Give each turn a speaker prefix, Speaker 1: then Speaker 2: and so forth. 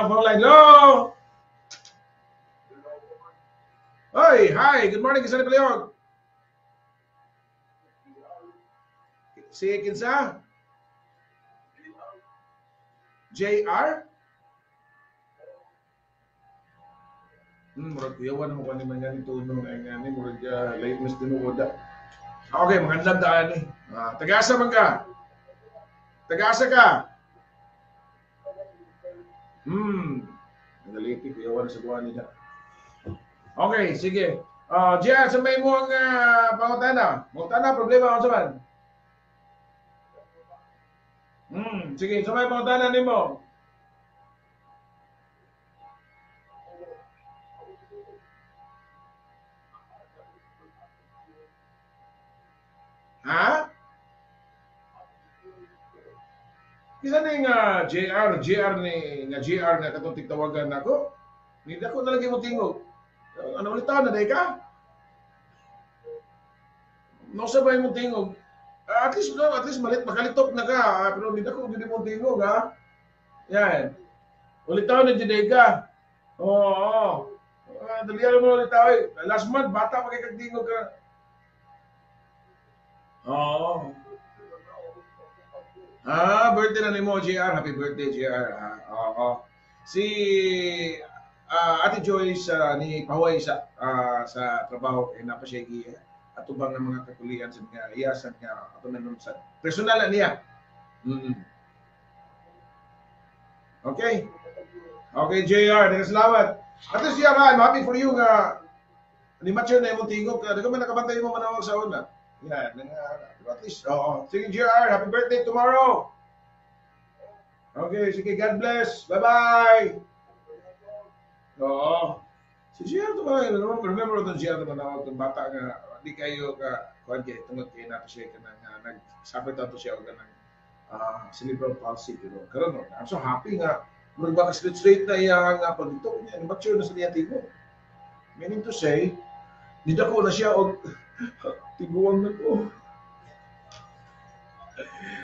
Speaker 1: phone line. Hello! Oy, hi, good morning, Kinsa ni Paliog. Si Kinsa? JR? Murag kuyawan mo kanina nga ni Tuno ay nga ni murag late miss tinuod. Okay, magandang daan ni. Tagasa man ka? Tagasa ka? Nagaliti kuyawan sa buwan nila. Okay, sige. JR, sa may mo ang pangutana? Pangutana, problema ako sa man? Sige, sa may pangutana ni mo? Ha? Kisa na yung JR nga katong tigtawagan nako. Hindi ako nalagay mo tingog. Ano ulit na day ka? No sabay mo tingog. At least makalitok na ka. Pero hindi mo tingog ha. Yan. Ulit na day ka. Oo. Dalihan mo ulit tayo. Last month, bata magkakagtingog ka. Oo. Birthday na ni mo, JR. Happy birthday, JR. Oo. Si Ate Joyce ni Pahuay sa trabaho kay napa siya atubang ng mga kakulian sa nga iyasan nga ato na nun sa personal na niya. Okay. Okay, JR. Salamat. At least JR, I'm happy for you nga ni mature na imong tingog ka. Di ka man nakabantay mo manawag sa una. Yan. At least, oo. Sige, JR. Happy birthday tomorrow. Okay, sige. God bless. Bye-bye. Oo. Si JR ito ba? Remember ito JR ito ba na itong bata nga di kayo ka kuhan kayo tungod kayo nato siya ka na nagsapit ito siya o ka ng cerebral palsy. Pero karon no, I'm so happy nga murag ba straight na iya nga pag dito niya mature na sa niya tingog. Meaning to say, nida ko na siya og tiguan na ko.